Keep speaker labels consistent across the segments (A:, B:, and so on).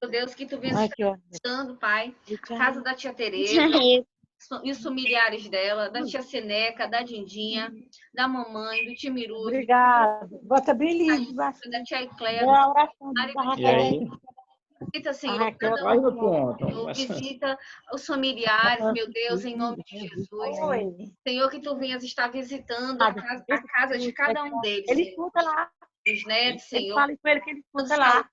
A: Meu Deus, que tu venha
B: Aqui, ó.
A: visitando, Pai, a casa da tia Tereza e os familiares dela, da tia Seneca, da Dindinha, da mamãe, do tio Miru,
B: Obrigada. Bota bem lindo.
A: da tia Ecléia,
B: Boa oração do
C: E aí?
A: visita, Senhor,
B: Raquel.
C: Vai no ponto.
A: Senhor, visita os familiares, meu Deus, em nome de Jesus.
B: Oi.
A: Senhor, que tu venhas estar visitando a casa de cada um deles,
B: Ele
A: Senhor.
B: escuta lá.
A: Os netos,
B: Ele
A: Senhor.
B: fala com ele que ele escuta lá.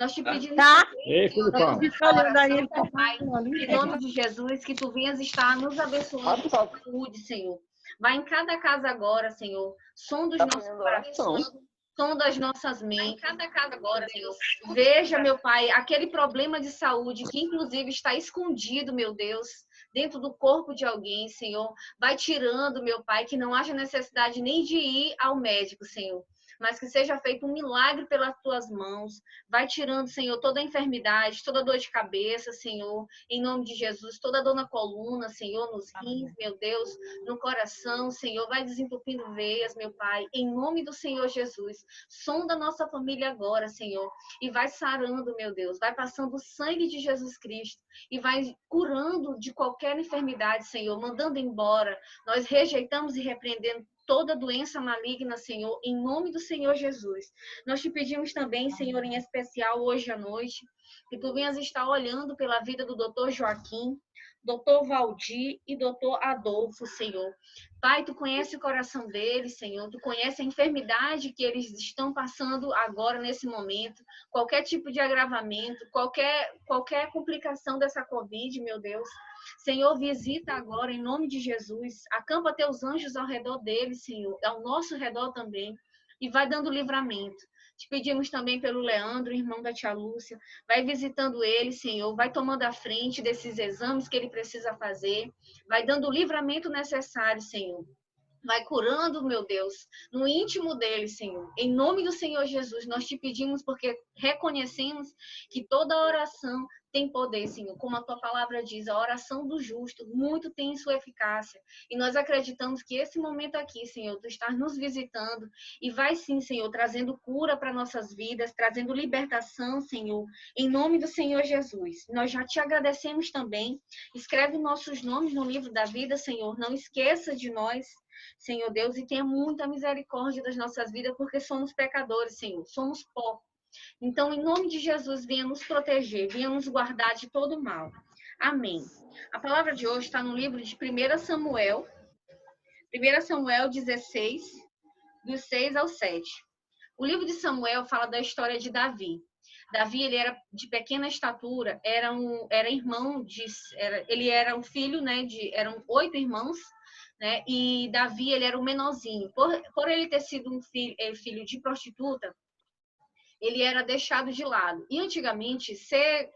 A: Nós te pedimos,
B: Tá?
C: Ei, Filipão.
B: Fica olhando aí, ele tá
A: Pai,
B: falando.
A: em nome de Jesus, que tu venhas estar nos abençoando com saúde, Senhor. Vai em cada casa agora, Senhor. Som dos nossos corações, som das nossas mentes. Vai em cada casa agora, Senhor. Veja, meu Pai, aquele problema de saúde que, inclusive, está escondido, meu Deus, dentro do corpo de alguém, Senhor. Vai tirando, meu Pai, que não haja necessidade nem de ir ao médico, Senhor. Mas que seja feito um milagre pelas tuas mãos. Vai tirando, Senhor, toda a enfermidade, toda dor de cabeça, Senhor, em nome de Jesus, toda dor na coluna, Senhor, nos rins, meu Deus, no coração, Senhor, vai desentupindo veias, meu Pai, em nome do Senhor Jesus. Sonda a nossa família agora, Senhor, e vai sarando, meu Deus, vai passando o sangue de Jesus Cristo e vai curando de qualquer enfermidade, Senhor, mandando embora. Nós rejeitamos e repreendendo toda doença maligna, Senhor, em nome do Senhor Jesus. Nós te pedimos também, Senhor, em especial hoje à noite, que tu venhas estar olhando pela vida do doutor Joaquim, doutor Valdir e doutor Adolfo, Senhor. Pai, tu conhece o coração deles, Senhor, tu conhece a enfermidade que eles estão passando agora, nesse momento, qualquer tipo de agravamento, qualquer complicação dessa Covid, meu Deus. Senhor, visita agora, em nome de Jesus, acampa teus anjos ao redor deles, Senhor, ao nosso redor também, e vai dando livramento. Te pedimos também pelo Leandro, irmão da tia Lúcia, vai visitando ele, Senhor, vai tomando a frente desses exames que ele precisa fazer, vai dando o livramento necessário, Senhor. Vai curando, meu Deus, no íntimo dele, Senhor. Em nome do Senhor Jesus, nós te pedimos porque reconhecemos que toda oração tem poder, Senhor. Como a tua palavra diz, a oração do justo muito tem sua eficácia. E nós acreditamos que esse momento aqui, Senhor, tu estás nos visitando e vai sim, Senhor, trazendo cura para nossas vidas, trazendo libertação, Senhor. Em nome do Senhor Jesus. Nós já te agradecemos também. Escreve nossos nomes no livro da vida, Senhor. Não esqueça de nós, Senhor Deus, e tenha muita misericórdia das nossas vidas, porque somos pecadores, Senhor, somos pó. Então, em nome de Jesus, venha nos proteger, venha nos guardar de todo mal. Amém. A palavra de hoje está no livro de 1 Samuel 16, dos 6 ao 7. O livro de Samuel fala da história de Davi. Davi, ele era de pequena estatura, era irmão ele era um filho, né, eram 8 irmãos, né? E Davi, ele era o menorzinho. Por ele ter sido um filho de prostituta, ele era deixado de lado. E antigamente, ser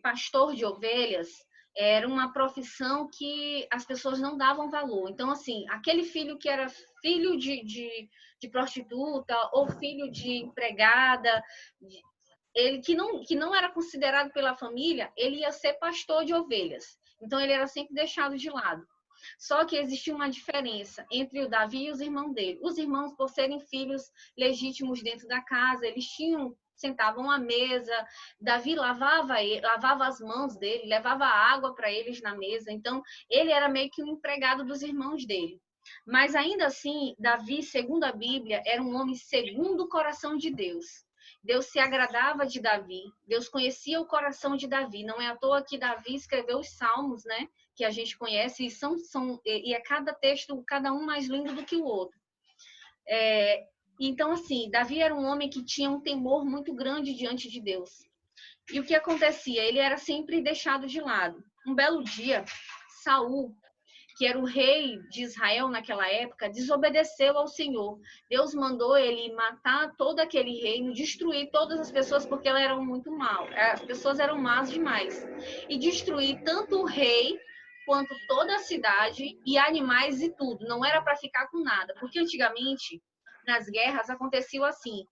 A: pastor de ovelhas era uma profissão que as pessoas não davam valor. Então, assim, aquele filho que era filho de prostituta ou filho de empregada, ele que não era considerado pela família, ele ia ser pastor de ovelhas. Então, ele era sempre deixado de lado. Só que existia uma diferença entre o Davi e os irmãos dele. Os irmãos, por serem filhos legítimos dentro da casa, eles sentavam à mesa, Davi lavava as mãos dele, levava água para eles na mesa. Então, ele era meio que um empregado dos irmãos dele. Mas ainda assim, Davi, segundo a Bíblia, era um homem segundo o coração de Deus. Deus se agradava de Davi, Deus conhecia o coração de Davi. Não é à toa que Davi escreveu os salmos, né? Que a gente conhece, e é cada texto, cada um mais lindo do que o outro. Então, assim, Davi era um homem que tinha um temor muito grande diante de Deus. E o que acontecia? Ele era sempre deixado de lado. Um belo dia, Saul, que era o rei de Israel naquela época, desobedeceu ao Senhor. Deus mandou ele matar todo aquele reino, destruir todas as pessoas, porque elas eram muito mal. As pessoas eram más demais. E destruir tanto o rei quanto toda a cidade e animais e tudo. Não era para ficar com nada. Porque antigamente, nas guerras, acontecia assim.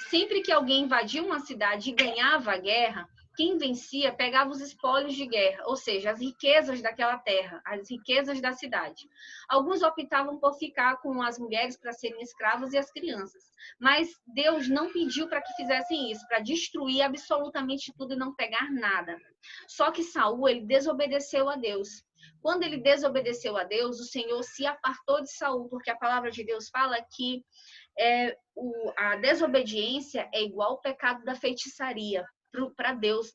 A: Sempre que alguém invadia uma cidade e ganhava a guerra, quem vencia pegava os espólios de guerra, ou seja, as riquezas daquela terra, as riquezas da cidade. Alguns optavam por ficar com as mulheres para serem escravas e as crianças. Mas Deus não pediu para que fizessem isso, para destruir absolutamente tudo e não pegar nada. Só que Saul, ele desobedeceu a Deus. Quando ele desobedeceu a Deus, o Senhor se apartou de Saul, porque a palavra de Deus fala que a desobediência é igual ao pecado da feitiçaria. Para Deus,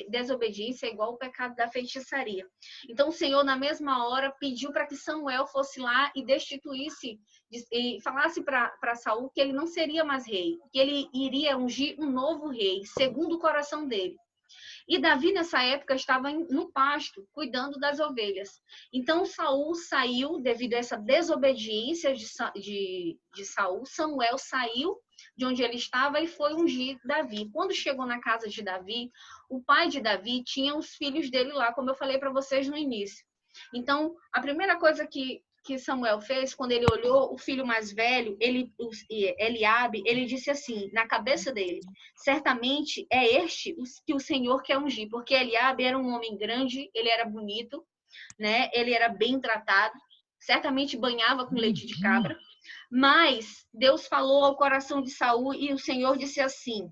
A: desobediência é igual ao pecado da feitiçaria. Então, o Senhor, na mesma hora, pediu para que Samuel fosse lá e destituísse, e falasse para Saul que ele não seria mais rei, que ele iria ungir um novo rei, segundo o coração dele. E Davi, nessa época, estava no pasto, cuidando das ovelhas. Então, Saul saiu, devido a essa desobediência de Saul, Samuel saiu de onde ele estava e foi ungir Davi. Quando chegou na casa de Davi, o pai de Davi tinha os filhos dele lá, como eu falei para vocês no início. Então, a primeira coisa que Samuel fez, quando ele olhou o filho mais velho, Eliabe, ele disse assim, na cabeça dele, certamente é este que o Senhor quer ungir, porque Eliabe era um homem grande, ele era bonito, né? Ele era bem tratado, certamente banhava com leite de cabra, mas Deus falou ao coração de Saul e o Senhor disse assim,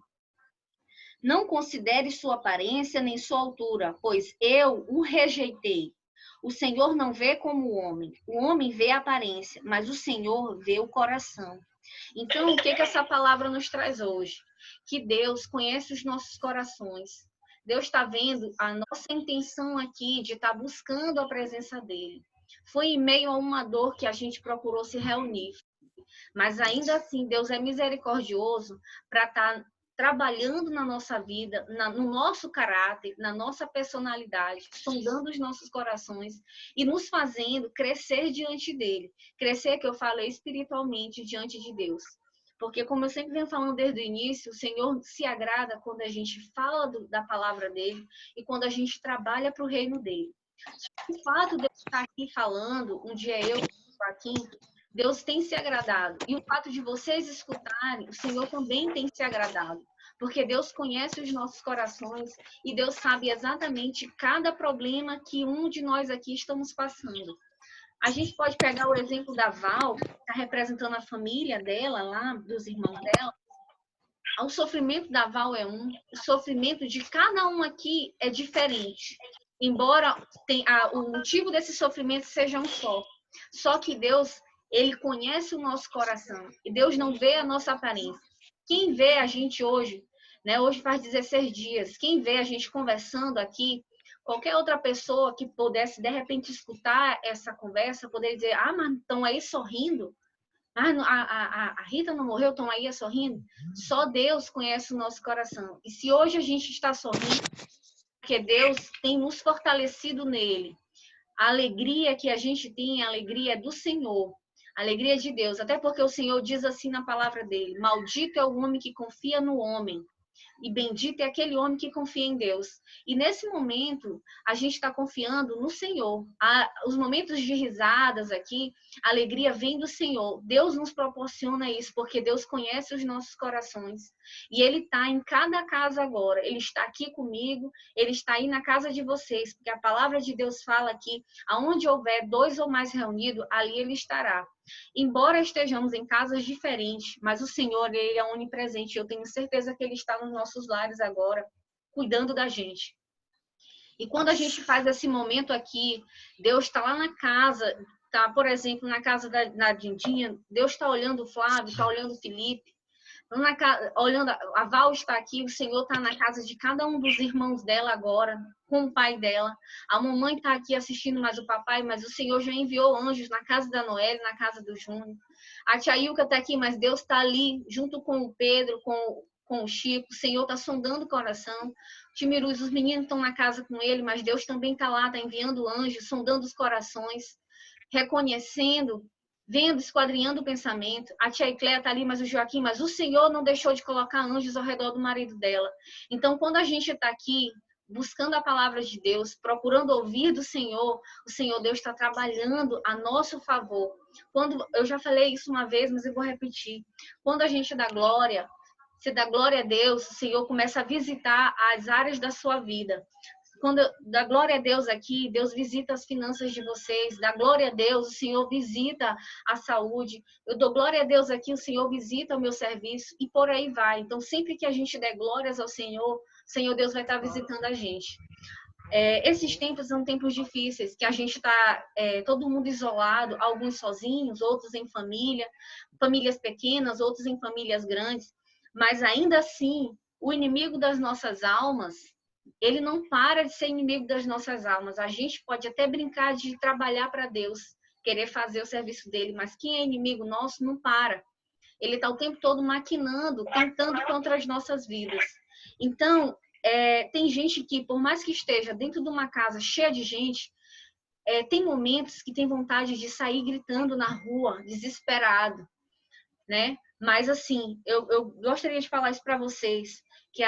A: não considere sua aparência nem sua altura, pois eu o rejeitei. O Senhor não vê como o homem vê a aparência, mas o Senhor vê o coração. Então, o que essa palavra nos traz hoje? Que Deus conhece os nossos corações. Deus está vendo a nossa intenção aqui de estar buscando a presença dele. Foi em meio a uma dor que a gente procurou se reunir. Mas ainda assim, Deus é misericordioso para estar trabalhando na nossa vida, no nosso caráter, na nossa personalidade, sondando os nossos corações e nos fazendo crescer diante dele. Crescer, que eu falei, espiritualmente diante de Deus. Porque, como eu sempre venho falando desde o início, o Senhor se agrada quando a gente fala da palavra dele e quando a gente trabalha para o reino dele. O fato de eu estar aqui falando, um dia eu aqui, Deus tem se agradado. E o fato de vocês escutarem, o Senhor também tem se agradado. Porque Deus conhece os nossos corações e Deus sabe exatamente cada problema que um de nós aqui estamos passando. A gente pode pegar o exemplo da Val, que está representando a família dela lá, dos irmãos dela. O sofrimento da Val é um, o sofrimento de cada um aqui é diferente. Embora o motivo desse sofrimento seja um só. Só que Deus, ele conhece o nosso coração. E Deus não vê a nossa aparência. Quem vê a gente hoje, né? Hoje faz 16 dias, quem vê a gente conversando aqui, qualquer outra pessoa que pudesse, de repente, escutar essa conversa, poderia dizer, mas estão aí sorrindo? A Rita não morreu, estão aí sorrindo? Só Deus conhece o nosso coração. E se hoje a gente está sorrindo, porque Deus tem nos fortalecido nele. A alegria que a gente tem, a alegria do Senhor. A alegria de Deus. Até porque o Senhor diz assim na palavra dele, maldito é o homem que confia no homem. E bendito é aquele homem que confia em Deus. E nesse momento, a gente está confiando no Senhor. Os momentos de risadas aqui, a alegria vem do Senhor. Deus nos proporciona isso, porque Deus conhece os nossos corações. E Ele está em cada casa agora. Ele está aqui comigo, Ele está aí na casa de vocês. Porque a palavra de Deus fala que aonde houver 2 ou mais reunidos, ali Ele estará. Embora estejamos em casas diferentes, mas o Senhor, Ele é onipresente. Eu tenho certeza que Ele está nos nossos lares agora, cuidando da gente. E quando a gente faz esse momento aqui, Deus está lá na casa, tá? Por exemplo, na casa da Dindinha, Deus está olhando o Flávio, está olhando o Felipe. Olhando, a Val está aqui, o Senhor está na casa de cada um dos irmãos dela agora, com o pai dela. A mamãe está aqui assistindo mais o papai, mas o Senhor já enviou anjos na casa da Noelle, na casa do Júnior. A tia Ilka está aqui, mas Deus está ali, junto com o Pedro, com o Chico. O Senhor está sondando o coração. O Timiruz, os meninos estão na casa com ele, mas Deus também está lá, está enviando anjos, sondando os corações, reconhecendo, vendo, esquadrinhando o pensamento. A tia Icléia está ali, mas o Joaquim, mas o Senhor não deixou de colocar anjos ao redor do marido dela. Então, quando a gente está aqui buscando a palavra de Deus, procurando ouvir do Senhor, o Senhor Deus está trabalhando a nosso favor. Eu já falei isso uma vez, mas eu vou repetir. Quando a gente dá glória, Você dá glória a Deus, o Senhor começa a visitar as áreas da sua vida. Quando eu dá glória a Deus aqui, Deus visita as finanças de vocês. Dá glória a Deus, o Senhor visita a saúde. Eu dou glória a Deus aqui, o Senhor visita o meu serviço e por aí vai. Então, sempre que a gente der glórias ao Senhor, Senhor Deus vai estar visitando a gente. Esses tempos são tempos difíceis, que a gente está todo mundo isolado, alguns sozinhos, outros em família, famílias pequenas, outros em famílias grandes. Mas ainda assim, o inimigo das nossas almas, ele não para de ser inimigo das nossas almas. A gente pode até brincar de trabalhar para Deus, querer fazer o serviço dele, mas quem é inimigo nosso não para. Ele está o tempo todo maquinando, tentando contra as nossas vidas. Então, tem gente que, por mais que esteja dentro de uma casa cheia de gente, tem momentos que tem vontade de sair gritando na rua, desesperado, né? Mas, assim, eu gostaria de falar isso para vocês, que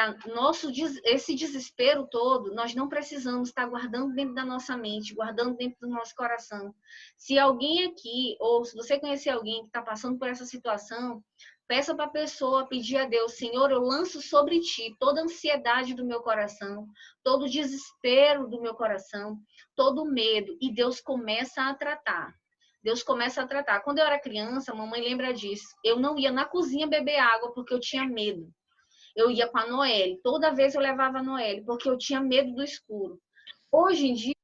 A: esse desespero todo, nós não precisamos estar guardando dentro da nossa mente, guardando dentro do nosso coração. Se alguém aqui, ou se você conhecer alguém que está passando por essa situação, peça para a pessoa, pedir a Deus, Senhor, eu lanço sobre ti toda a ansiedade do meu coração, todo o desespero do meu coração, todo o medo, e Deus começa a tratar. Deus começa a tratar. Quando eu era criança, a mamãe lembra disso. Eu não ia na cozinha beber água porque eu tinha medo. Eu ia com a Noelle. Toda vez eu levava a Noelle porque eu tinha medo do escuro. Hoje em dia,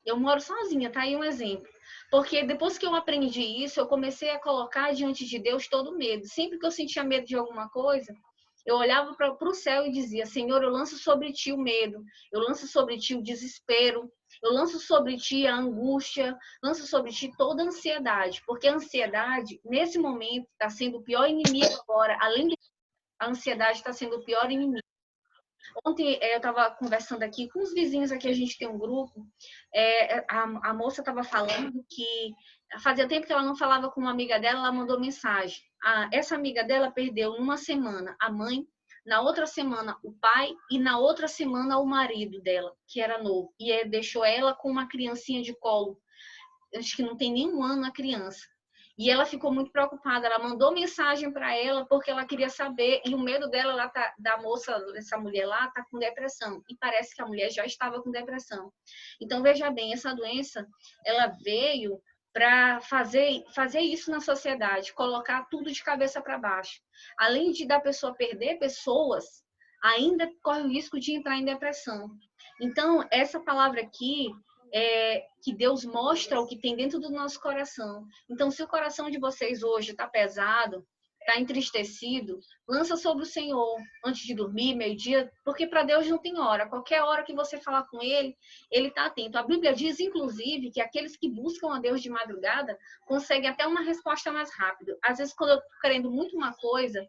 A: eu moro sozinha, tá aí um exemplo. Porque depois que eu aprendi isso, eu comecei a colocar diante de Deus todo o medo. Sempre que eu sentia medo de alguma coisa, eu olhava para o céu e dizia, Senhor, eu lanço sobre ti o medo, eu lanço sobre ti o desespero, eu lanço sobre ti a angústia, lanço sobre ti toda a ansiedade, porque a ansiedade, nesse momento, está sendo o pior inimigo agora, além de a ansiedade está sendo o pior inimigo. Ontem eu estava conversando aqui com os vizinhos, aqui a gente tem um grupo, a moça estava falando que fazia tempo que ela não falava com uma amiga dela, ela mandou mensagem. Essa amiga dela perdeu numa semana a mãe, na outra semana o pai e na outra semana o marido dela, que era novo. E deixou ela com uma criancinha de colo, acho que não tem nem um ano a criança. E ela ficou muito preocupada. Ela mandou mensagem para ela porque ela queria saber. E o medo dela lá da moça, dessa mulher lá, tá com depressão. E parece que a mulher já estava com depressão. Então, veja bem, essa doença, ela veio para fazer isso na sociedade, colocar tudo de cabeça para baixo. Além de da pessoa perder pessoas, ainda corre o risco de entrar em depressão. Então, essa palavra aqui que Deus mostra o que tem dentro do nosso coração. Então, se o coração de vocês hoje está pesado, está entristecido, lança sobre o Senhor antes de dormir, meio-dia, porque para Deus não tem hora. Qualquer hora que você falar com Ele, Ele está atento. A Bíblia diz, inclusive, que aqueles que buscam a Deus de madrugada conseguem até uma resposta mais rápida. Às vezes, quando eu estou querendo muito uma coisa,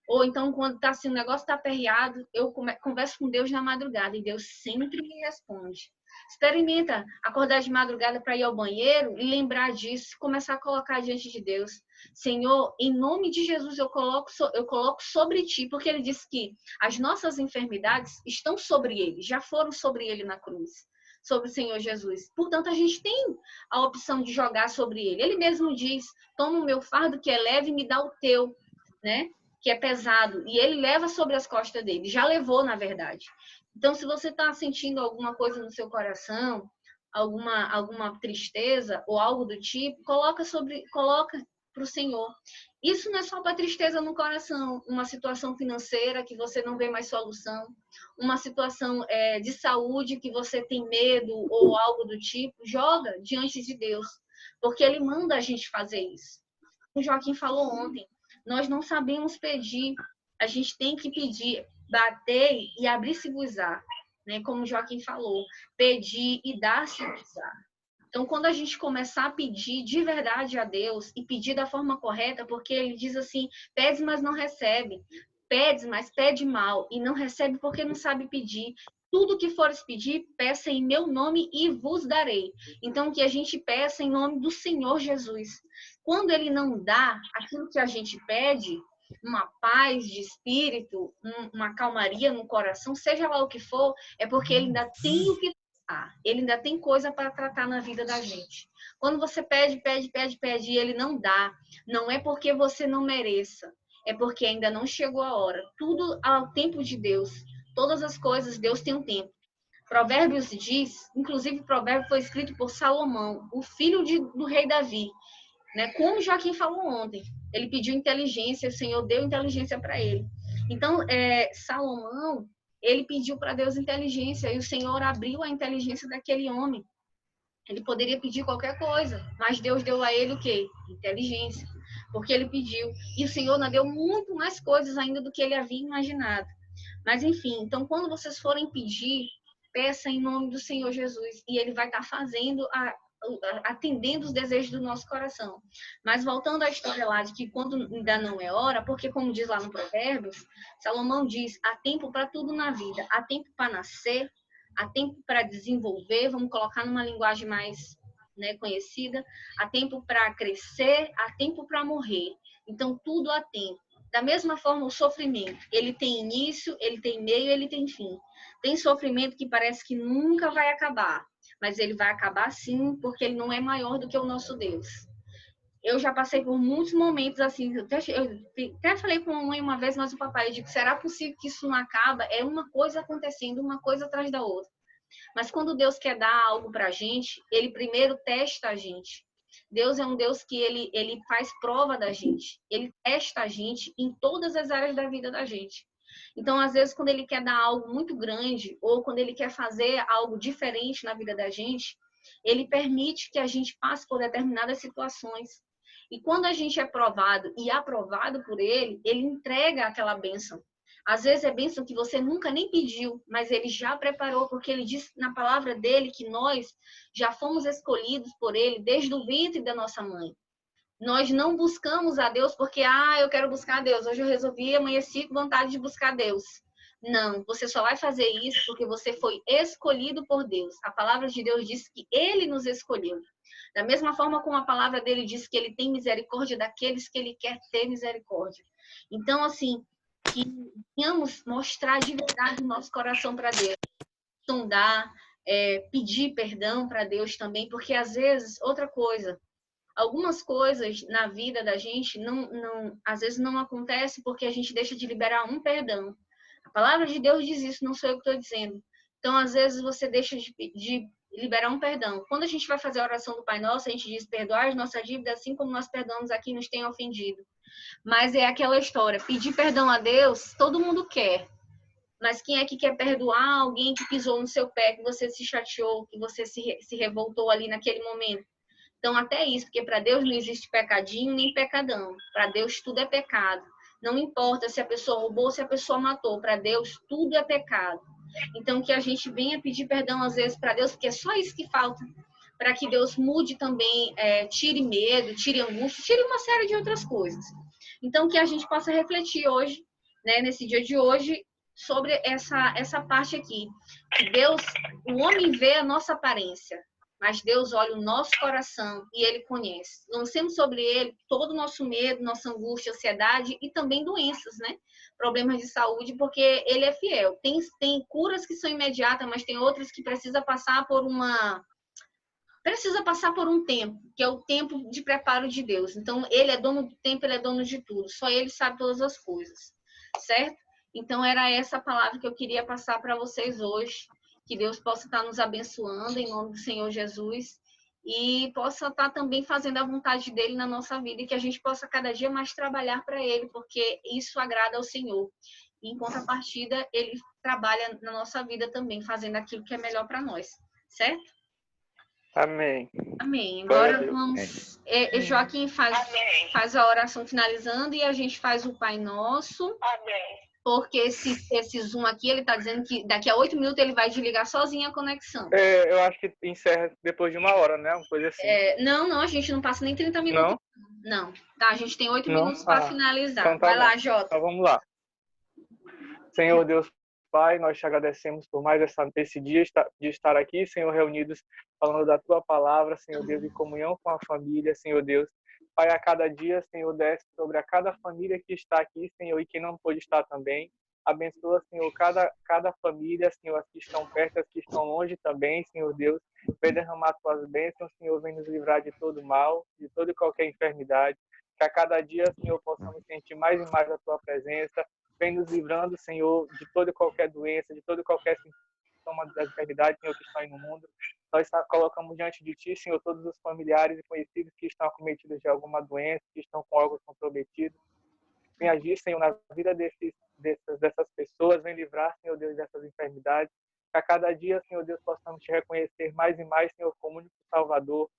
A: ou então quando tá assim, o negócio está aperreado, eu converso com Deus na madrugada e Deus sempre me responde. Experimenta acordar de madrugada para ir ao banheiro e lembrar disso, começar a colocar diante de Deus. Senhor, em nome de Jesus eu coloco sobre ti, porque ele disse que as nossas enfermidades estão sobre ele, já foram sobre ele na cruz, sobre o Senhor Jesus. Portanto, a gente tem a opção de jogar sobre ele. Ele mesmo diz, toma o meu fardo que é leve e me dá o teu, né? Que é pesado. E ele leva sobre as costas dele. Já levou, na verdade. Então, se você está sentindo alguma coisa no seu coração, alguma tristeza ou algo do tipo, coloca para o Senhor. Isso não é só para tristeza no coração, uma situação financeira que você não vê mais solução, uma situação de saúde que você tem medo ou algo do tipo, joga diante de Deus, porque Ele manda a gente fazer isso. O Joaquim falou ontem, nós não sabemos pedir, a gente tem que pedir, bater e abrir-se-vos-á, né? Como o Joaquim falou, pedir e dar-se-vos-á. Então, quando a gente começar a pedir de verdade a Deus e pedir da forma correta, porque ele diz assim, pede, mas não recebe. Pede, mas pede mal e não recebe porque não sabe pedir. Tudo que fores pedir, peça em meu nome e vos darei. Então, que a gente peça em nome do Senhor Jesus. Quando ele não dá aquilo que a gente pede, uma paz de espírito, uma calmaria no coração, seja lá o que for, é porque ele ainda tem o que tratar. Ele ainda tem coisa para tratar na vida da gente. Quando você pede e ele não dá, não é porque você não mereça. é porque ainda não chegou a hora. Tudo ao tempo de Deus. Todas as coisas, Deus tem um tempo. Provérbios diz, inclusive Provérbio foi escrito por Salomão, o filho do rei Davi, né? Como Joaquim falou ontem, ele pediu inteligência, o Senhor deu inteligência para ele. Então, Salomão, ele pediu para Deus inteligência e o Senhor abriu a inteligência daquele homem. Ele poderia pedir qualquer coisa, mas Deus deu a ele o quê? Inteligência, porque ele pediu. E o Senhor nos deu muito mais coisas ainda do que ele havia imaginado. Mas, enfim, então, quando vocês forem pedir, peça em nome do Senhor Jesus, e ele vai estar fazendo, atendendo os desejos do nosso coração. Mas voltando à história lá de que quando ainda não é hora, porque como diz lá no Provérbios, Salomão diz, há tempo para tudo na vida, há tempo para nascer, há tempo para desenvolver, vamos colocar numa linguagem mais, né, conhecida, há tempo para crescer, há tempo para morrer. Então, tudo há tempo. Da mesma forma, o sofrimento, ele tem início, ele tem meio, ele tem fim. Tem sofrimento que parece que nunca vai acabar, mas ele vai acabar sim, porque ele não é maior do que o nosso Deus. Eu já passei por muitos momentos assim, eu até falei com a mamãe uma vez, mas o papai, eu digo, será possível que isso não acaba? É uma coisa acontecendo, uma coisa atrás da outra. Mas quando Deus quer dar algo pra gente, ele primeiro testa a gente. Deus é um Deus que ele faz prova da gente. Ele testa a gente em todas as áreas da vida da gente. Então, às vezes, quando ele quer dar algo muito grande, ou quando ele quer fazer algo diferente na vida da gente, ele permite que a gente passe por determinadas situações. E quando a gente é provado e aprovado por ele, ele entrega aquela bênção. Às vezes é bênção que você nunca nem pediu, mas ele já preparou, porque ele diz na palavra dele que nós já fomos escolhidos por ele desde o ventre da nossa mãe. Nós não buscamos a Deus porque, eu quero buscar a Deus. Hoje eu resolvi, amanheci com vontade de buscar Deus. Não, você só vai fazer isso porque você foi escolhido por Deus. A palavra de Deus diz que ele nos escolheu. Da mesma forma como a palavra dele diz que ele tem misericórdia daqueles que ele quer ter misericórdia. Então, assim, que venhamos mostrar de verdade o nosso coração para Deus. Sondar, pedir perdão para Deus também, porque às vezes, outra coisa, algumas coisas na vida da gente às vezes não acontece porque a gente deixa de liberar um perdão. A palavra de Deus diz isso, não sou eu que estou dizendo. Então, às vezes, você deixa de liberar um perdão. Quando a gente vai fazer a oração do Pai Nosso, a gente diz, perdoar as nossas dívidas, assim como nós perdoamos a quem nos tem ofendido. Mas é aquela história, pedir perdão a Deus, todo mundo quer. Mas quem é que quer perdoar alguém que pisou no seu pé, que você se chateou, que você se revoltou ali naquele momento? Então, até isso, porque para Deus não existe pecadinho nem pecadão. Para Deus tudo é pecado. Não importa se a pessoa roubou, se a pessoa matou. Para Deus tudo é pecado. Então, que a gente venha pedir perdão às vezes para Deus, porque é só isso que falta. Para que Deus mude também, tire medo, tire angústia, tire uma série de outras coisas. Então, que a gente possa refletir hoje, né, nesse dia de hoje, sobre essa parte aqui. Deus, o homem vê a nossa aparência, mas Deus olha o nosso coração e Ele conhece. Lancemos sobre Ele todo o nosso medo, nossa angústia, ansiedade e também doenças, né? Problemas de saúde, porque Ele é fiel. Tem curas que são imediatas, mas tem outras que precisa passar por um tempo, que é o tempo de preparo de Deus. Então, Ele é dono do tempo, Ele é dono de tudo. Só Ele sabe todas as coisas, certo? Então, era essa palavra que eu queria passar para vocês hoje. Que Deus possa estar nos abençoando em nome do Senhor Jesus e possa estar também fazendo a vontade dele na nossa vida e que a gente possa cada dia mais trabalhar para ele, porque isso agrada ao Senhor. E, em contrapartida, ele trabalha na nossa vida também, fazendo aquilo que é melhor para nós, certo?
C: Amém.
A: Amém. Agora vamos... Joaquim faz a oração finalizando e a gente faz o Pai Nosso.
C: Amém.
A: Porque esse Zoom aqui, ele está dizendo que daqui a 8 minutos ele vai desligar sozinho a conexão.
C: Eu acho que encerra depois de 1 hora, né? Uma coisa assim.
A: Não, a gente não passa nem 30 minutos. Não. Tá, a gente tem 8 minutos para finalizar.
C: Então tá
A: vai
C: bom.
A: lá, Jota.
C: Então vamos lá. Senhor Deus Pai, nós te agradecemos por mais esse dia de estar aqui, Senhor, reunidos falando da Tua palavra, Senhor Deus, em comunhão com a família, Senhor Deus. Pai, a cada dia, Senhor, desce sobre a cada família que está aqui, Senhor, e quem não pôde estar também. Abençoa, Senhor, cada família, Senhor, as que estão perto, as que estão longe também, Senhor Deus. Vem derramar Tuas bênçãos, Senhor, vem nos livrar de todo mal, de toda e qualquer enfermidade. Que a cada dia, Senhor, possamos sentir mais e mais a Tua presença. Vem nos livrando, Senhor, de toda e qualquer doença, de toda e qualquer sintoma das enfermidades, Senhor, que estão aí no mundo. Nós colocamos diante de Ti, Senhor, todos os familiares e conhecidos que estão acometidos de alguma doença, que estão com órgãos comprometidos. Vem agir, Senhor, na vida dessas pessoas. Vem livrar, Senhor Deus, dessas enfermidades. Que a cada dia, Senhor Deus, possamos Te reconhecer mais e mais, Senhor, como único Salvador.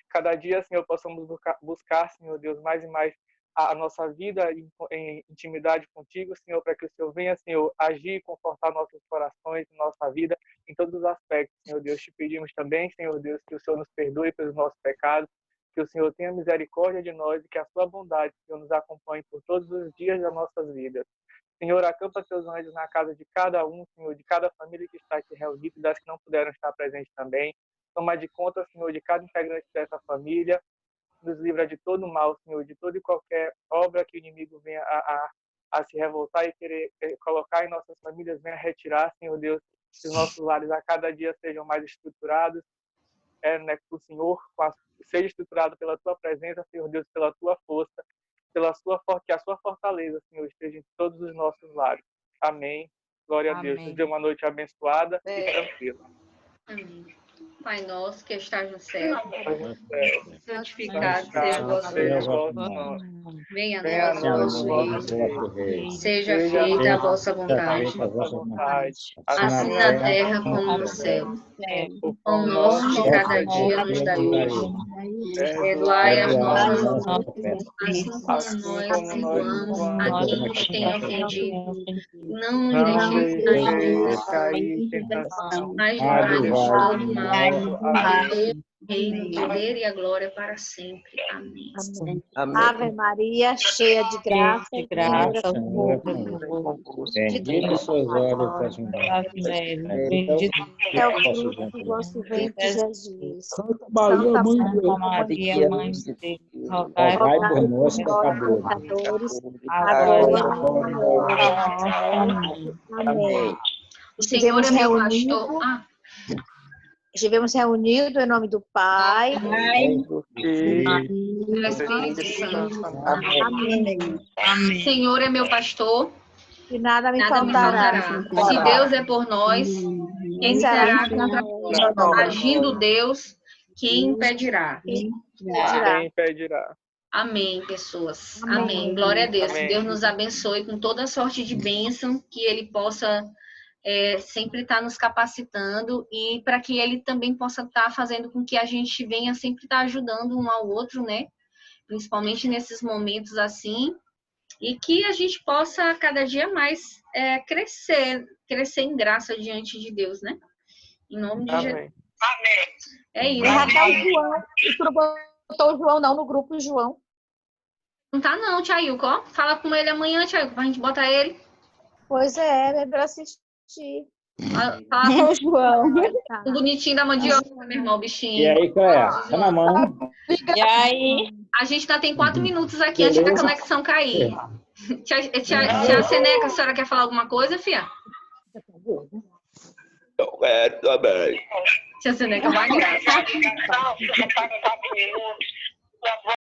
C: Cada dia, Senhor, possamos buscar, Senhor Deus, mais e mais a nossa vida em intimidade contigo, Senhor, para que o Senhor venha, Senhor, agir e confortar nossos corações, nossa vida, em todos os aspectos, Senhor Deus. Te pedimos também, Senhor Deus, que o Senhor nos perdoe pelos nossos pecados, que o Senhor tenha misericórdia de nós e que a sua bondade, Senhor, nos acompanhe por todos os dias das nossas vidas. Senhor, acampa teus anjos na casa de cada um, Senhor, de cada família que está aqui reunida e das que não puderam estar presentes também. Toma de conta, Senhor, de cada integrante dessa família. Nos livra de todo mal, Senhor, de toda e qualquer obra que o inimigo venha a se revoltar e querer colocar em nossas famílias, venha retirar, Senhor Deus, que os nossos lares a cada dia sejam mais estruturados, né, que o Senhor seja estruturado pela Tua presença, Senhor Deus, pela Tua força, que a Sua fortaleza, Senhor, esteja em todos os nossos lares. Amém. Glória a Deus. Nos dê uma noite abençoada e tranquila.
A: Amém. Pai nosso que estás no céu, santificado
C: Santificado
A: seja o vosso
C: seja o
A: nome.
C: vosso nome.
A: Venha
C: Venha
A: a nós o vosso reino. Seja feita a vossa vontade, assim na terra como no céu. O pão nosso de cada dia nos dai hoje. Perdoai as nossas ofensas, assim como nós perdoamos a quem nos tem ofendido. Não nos deixeis cair em tentação, mas livrai-nos de todo mal. Reino, o poder e a glória para sempre. Amém.
B: Amém. Ave Maria, cheia de graça,
D: Senhor é convosco. Bendita sois vós entre as mulheres.
B: é o fruto do vosso ventre, Jesus.
D: Santa Maria, Mãe de Deus,
E: Maria, Mãe de Deus,
D: rogai por nós, pecadores,
B: agora e na
D: agora.
B: Amém.
A: O Senhor é meu pastor.
B: Estivemos reunidos em nome do Pai,
A: Do Espírito Santo.
B: Amém.
A: Senhor é meu pastor,
B: E nada me
A: nada me
B: faltará.
A: faltará. Se Deus é por nós, quem será contra nós? Agindo Deus, quem impedirá?
C: Quem impedirá?
A: Amém, pessoas.
B: Amém.
A: Amém. Glória a Deus.
C: Amém.
A: Que Deus nos abençoe com toda sorte de bênção, que Ele possa sempre estar nos capacitando e para que Ele também possa estar fazendo com que a gente venha sempre estar ajudando um ao outro, né? Principalmente nesses momentos assim, e que a gente possa cada dia mais crescer em graça diante de Deus, né? Em nome de Jesus.
C: Amém.
A: É
B: E
A: isso.
B: Raquel, João. E tu não botou o João não no grupo, João.
A: Não tá não, Tiailco, ó. Fala com ele amanhã, Tiailco, pra gente botar ele.
B: Pois é, é pra assistir.
A: Fala
B: O João.
A: com o bonitinho da mandioca, meu irmão, o
D: E
A: bichinho.
D: aí, Cléia? Tá na mão.
E: E aí?
A: A gente ainda tem 4 minutos aqui antes da conexão cair. Tia Seneca, a senhora quer falar alguma coisa, fia?
F: Eu quero também.
A: Tia Seneca vai graça.